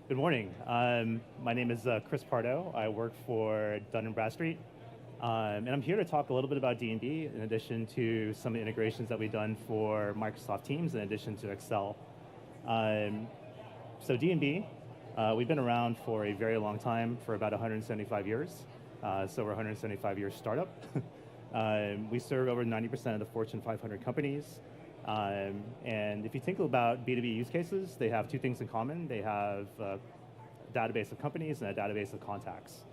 Good morning. My name is Chris Pardo. I work for Dun Bradstreet. And I'm here to talk a little bit about D&B in addition to some of the integrations that we've done for Microsoft Teams in addition to Excel. Um, so D&B, we've been around for a very long time, for about 175 years. So we're a 175-year startup. We serve over 90% of the Fortune 500 companies. And if you think about B2B use cases, they have two things in common. They have a database of companies and a database of contacts.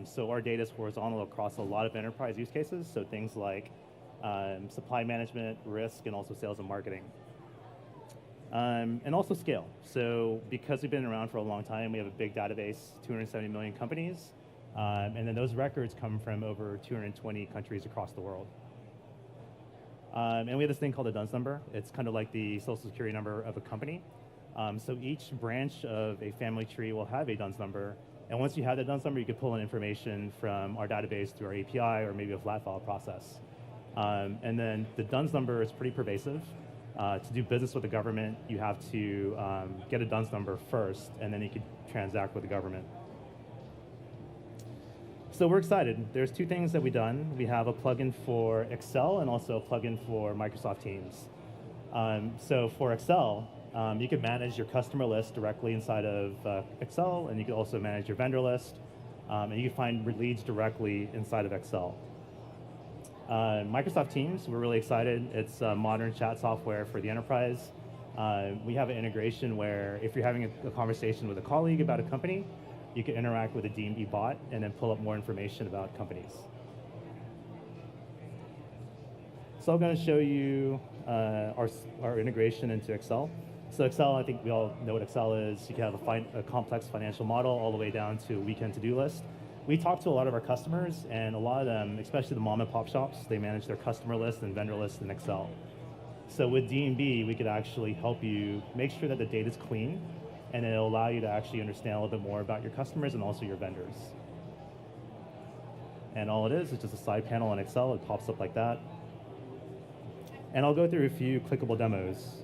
So our data is horizontal across a lot of enterprise use cases, so things like supply management, risk, and also sales and marketing. And also scale. So because we've been around for a long time, we have a big database, 270 million companies, and then those records come from over 220 countries across the world. And we have this thing called a DUNS number. It's kind of like the social security number of a company. So each branch of a family tree will have a DUNS number. And once you have that DUNS number, you can pull in information from our database through our API or maybe a flat file process. And then the DUNS number is pretty pervasive. To do business with the government, you have to get a DUNS number first, and then you can transact with the government. So we're excited. There's two things that we've done. We have a plugin for Excel and also a plugin for Microsoft Teams. So for Excel, you can manage your customer list directly inside of Excel, and you can also manage your vendor list, and you can find leads directly inside of Excel. Microsoft Teams, we're really excited. It's modern chat software for the enterprise. We have an integration where if you're having a conversation with a colleague about a company, you can interact with a D&B bot and then pull up more information about companies. So I'm going to show you our integration into Excel. So Excel, I think we all know what Excel is. You can have a complex financial model all the way down to a weekend to-do list. We talk to a lot of our customers, and a lot of them, especially the mom and pop shops, they manage their customer list and vendor list in Excel. So with D&B, we could actually help you make sure that the data is clean, and it'll allow you to actually understand a little bit more about your customers and also your vendors. And all it is just a side panel in Excel. It pops up like that. And I'll go through a few clickable demos.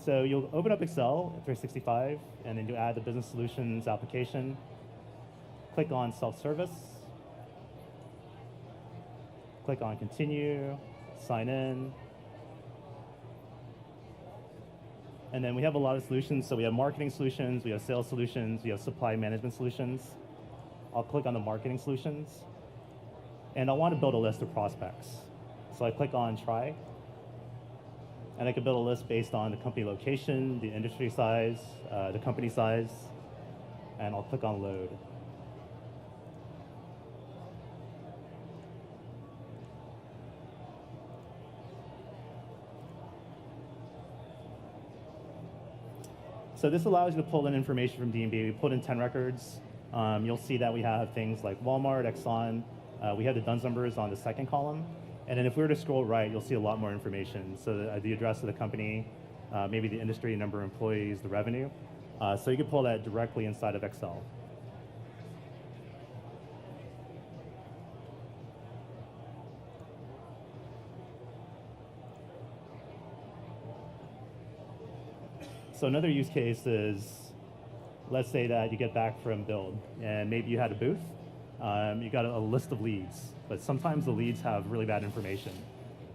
So you'll open up Excel 365, and then you add the Business Solutions application. Click on Self-Service. Click on Continue, sign in. And then we have a lot of solutions. So we have marketing solutions, we have sales solutions, we have supply management solutions. I'll click on the marketing solutions. And I want to build a list of prospects. So I click on Try. And I can build a list based on the company location, the industry size, the company size, and I'll click on Load. So this allows you to pull in information from D&B. We pulled in 10 records. You'll see that we have things like Walmart, Exxon. We have the DUNS numbers on the second column. And then if we were to scroll right, you'll see a lot more information. So the address of the company, maybe the industry, number of employees, the revenue. So you can pull that directly inside of Excel. So another use case is, let's say that you get back from build, and maybe you had a booth. You got a list of leads, but sometimes the leads have really bad information.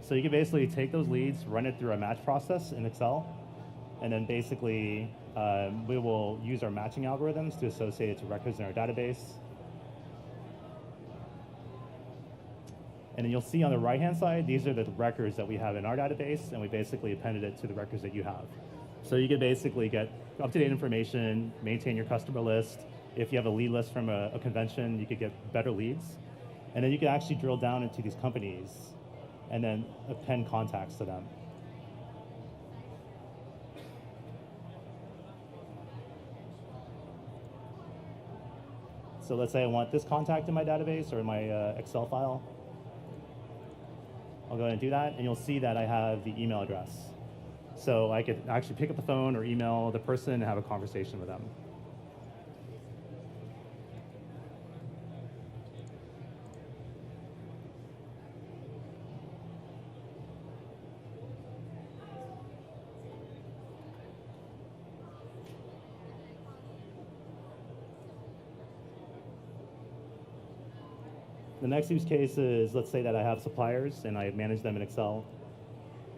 So you can basically take those leads, run it through a match process in Excel, and then basically we will use our matching algorithms to associate it to records in our database. And then you'll see on the right-hand side, these are the records that we have in our database, and we basically appended it to the records that you have. So you can basically get up-to-date information, maintain your customer list. If you have a lead list from a convention, you could get better leads. And then you can actually drill down into these companies and then append contacts to them. So let's say I want this contact in my database or in my Excel file. I'll go ahead and do that, and you'll see that I have the email address. So I could actually pick up the phone or email the person and have a conversation with them. The next use case is, let's say that I have suppliers and I manage them in Excel.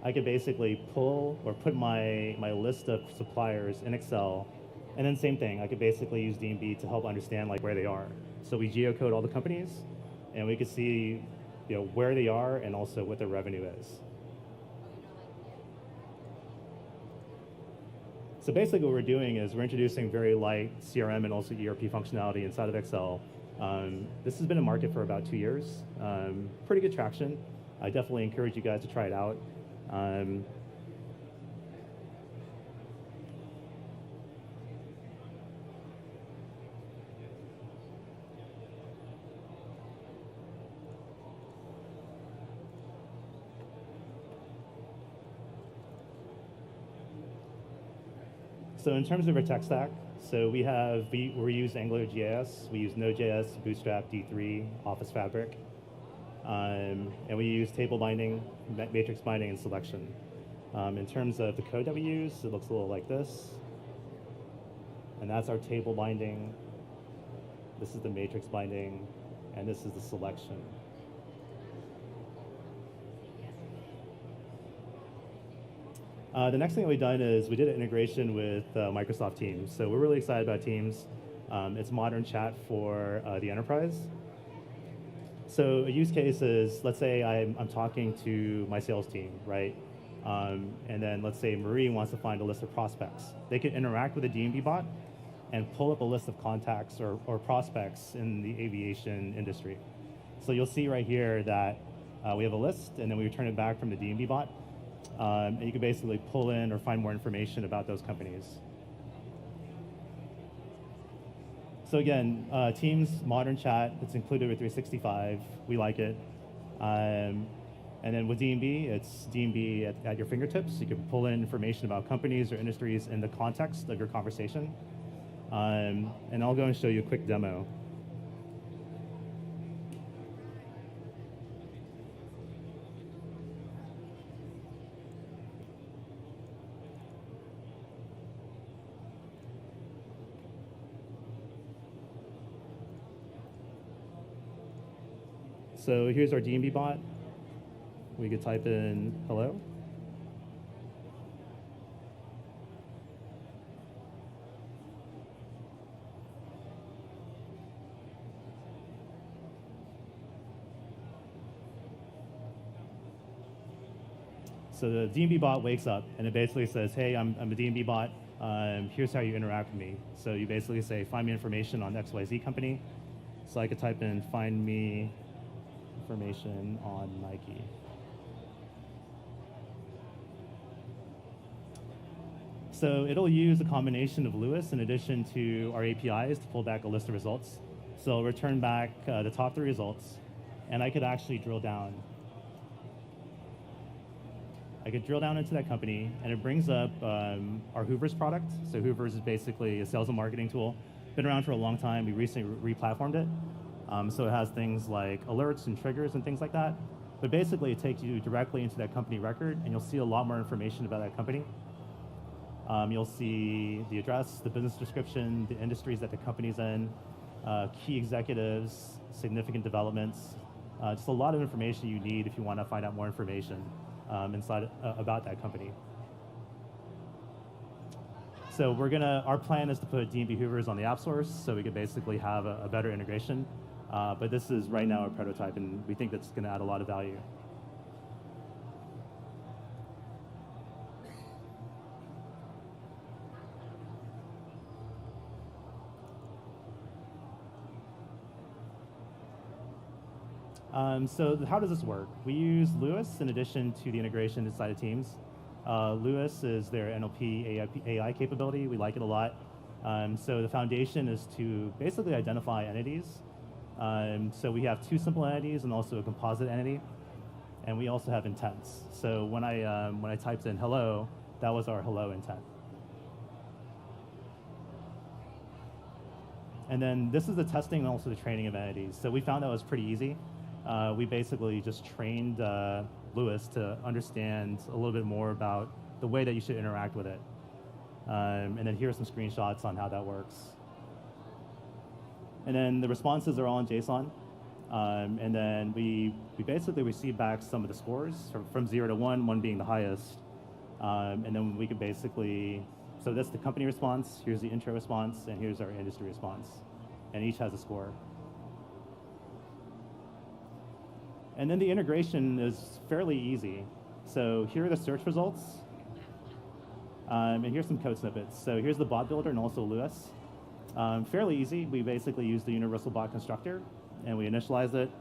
I could basically pull or put my list of suppliers in Excel, and then same thing, I could basically use D&B to help understand like where they are. So we geocode all the companies, and we could see where they are and also what their revenue is. So basically what we're doing is we're introducing very light CRM and also ERP functionality inside of Excel. This has been in market for about 2 years. Pretty good traction. I definitely encourage you guys to try it out. So in terms of our tech stack, so we use AngularJS, we use Node.js, Bootstrap, D3, Office Fabric, and we use table binding, matrix binding, and selection. In terms of the code that we use, it looks a little like this, and that's our table binding. This is the matrix binding, and this is the selection. The next thing that we've done is we did an integration with Microsoft Teams. So we're really excited about Teams. It's modern chat for the enterprise. So a use case is, let's say I'm talking to my sales team, right? And then let's say Marie wants to find a list of prospects. They can interact with a D&B bot and pull up a list of contacts or prospects in the aviation industry. So you'll see right here that we have a list, and then we return it back from the D&B bot. And you can basically pull in or find more information about those companies. So again, Teams, modern chat, it's included with 365. We like it. And then with D&B, it's D&B at your fingertips. You can pull in information about companies or industries in the context of your conversation. And I'll go and show you a quick demo. So here's our D&B bot. We could type in hello. So the D&B bot wakes up and it basically says, hey, I'm a D&B bot. Here's how you interact with me. So you basically say, find me information on XYZ company. So I could type in, find me information on Nike. So it'll use a combination of Lewis in addition to our APIs to pull back a list of results. So it'll return back the top 3 results, and I could actually drill down. I could drill down into that company, and it brings up our Hoovers product. So Hoovers is basically a sales and marketing tool. Been around for a long time. We recently re-platformed it. So it has things like alerts and triggers and things like that. But basically, it takes you directly into that company record, and you'll see a lot more information about that company. You'll see the address, the business description, the industries that the company's in, key executives, significant developments, just a lot of information you need if you want to find out more information about that company. So our plan is to put D&B Hoovers on the app source so we could basically have a better integration. But this is right now a prototype, and we think that's going to add a lot of value. So how does this work? We use Lewis in addition to the integration inside of Teams. Lewis is their NLP AI capability. We like it a lot. So the foundation is to basically identify entities. So we have 2 simple entities and also a composite entity. And we also have intents. So when I typed in hello, That was our hello intent. And then this is the testing and also the training of entities. So we found that was pretty easy. We basically just trained Lewis to understand a little bit more about the way that you should interact with it. And then here are some screenshots on how that works. And then the responses are all in JSON. And then we basically receive back some of the scores from 0 to 1, 1 being the highest. And then we could basically, so that's the company response, here's the intro response, and here's our industry response. And each has a score. And then the integration is fairly easy. So here are the search results. And here's some code snippets. So here's the bot builder and also Lewis. Fairly easy. We basically use the universal bot constructor, and we initialize it.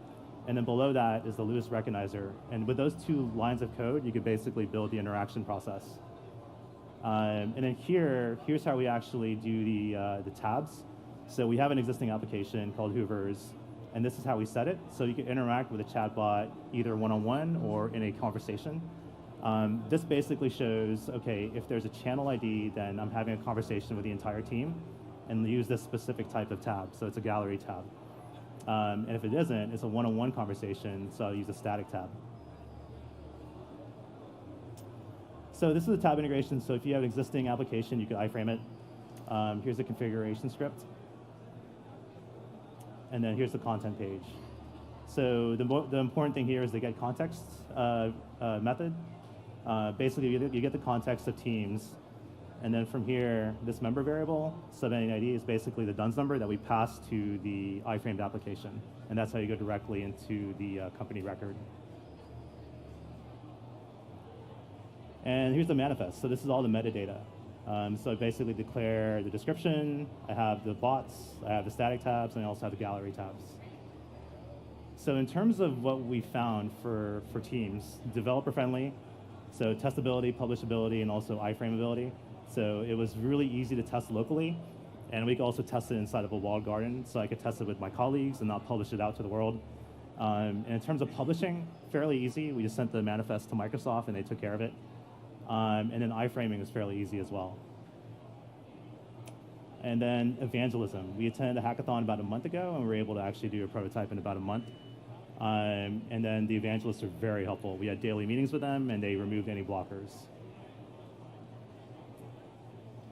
And then below that is the Lewis recognizer. And with those 2 lines of code, you could basically build the interaction process. And then here's how we actually do the tabs. So we have an existing application called Hoovers, and this is how we set it. So you can interact with a chatbot either one-on-one or in a conversation. This basically shows, okay, if there's a channel ID, then I'm having a conversation with the entire team, and use this specific type of tab. So it's a gallery tab. And if it isn't, it's a one-on-one conversation, so I'll use a static tab. So this is a tab integration. So if you have an existing application, you could iframe it. Here's the configuration script. And then here's the content page. So the important thing here is the get context method. Basically, you get the context of teams. And then from here, this member variable, subentity ID, is basically the DUNS number that we pass to the iframed application. And that's how you go directly into the company record. And here's the manifest. So this is all the metadata. So I basically declare the description, I have the bots, I have the static tabs, and I also have the gallery tabs. So in terms of what we found for teams, developer friendly, so testability, publishability, and also iframeability. So it was really easy to test locally, and we could also test it inside of a walled garden, so I could test it with my colleagues and not publish it out to the world. And in terms of publishing, fairly easy. We just sent the manifest to Microsoft, and they took care of it. And then iframing was fairly easy as well. And then evangelism. We attended a hackathon about a month ago, and we were able to actually do a prototype in about a month. And then the evangelists are very helpful. We had daily meetings with them, and they removed any blockers.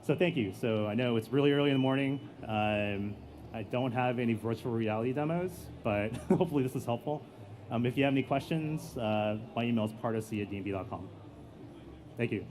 So thank you. So I know it's really early in the morning. I don't have any virtual reality demos, but hopefully this is helpful. If you have any questions, my email is partoc@dnb.com. Thank you.